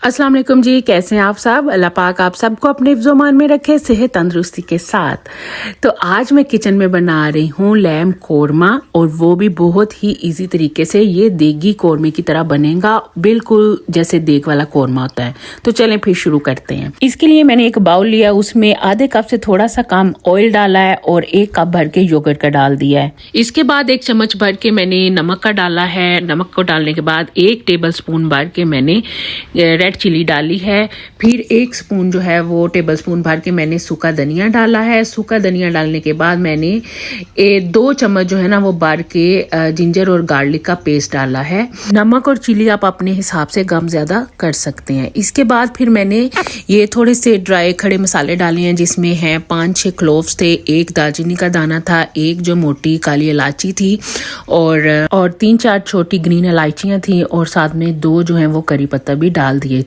अस्सलाम वालेकुम जी, कैसे हैं आप सब। अल्लाह पाक आप सबको अपने हिफ्ज़-ओ-मान में रखे, सेहत तंदुरुस्ती के साथ। तो आज मैं किचन में बना रही हूँ लैम कोरमा, और वो भी बहुत ही इजी तरीके से। ये देगी कोरमे की तरह बनेगा, बिल्कुल जैसे देग वाला कोरमा होता है। तो चलें फिर शुरू करते हैं। इसके लिए मैंने एक बाउल लिया, उसमें आधे कप से थोड़ा सा कम ऑयल डाला है और 1 कप भर के योगर्ट का डाल दिया है। इसके बाद 1 चम्मच भर के मैंने नमक का डाला है। नमक को डालने के बाद 1 टेबल स्पून भर के मैंने रेड चिली डाली है। फिर 1 स्पून जो है वो टेबल स्पून भर के मैंने सूखा धनिया डाला है। सूखा धनिया डालने के बाद मैंने 2 चम्मच जो है ना वो भर के जिंजर और गार्लिक का पेस्ट डाला है। नमक और चिली आप अपने हिसाब से कम ज्यादा कर सकते हैं। इसके बाद फिर मैंने ये थोड़े से ड्राई खड़े मसाले डाले हैं, जिसमें है 5-6 क्लोव्स थे, 1 दालचीनी का दाना था, 1 जो मोटी काली इलायची थी और 3-4 छोटी ग्रीन इलायचियां थी, और साथ में 2 जो है वो करी पत्ता भी डाल दिए।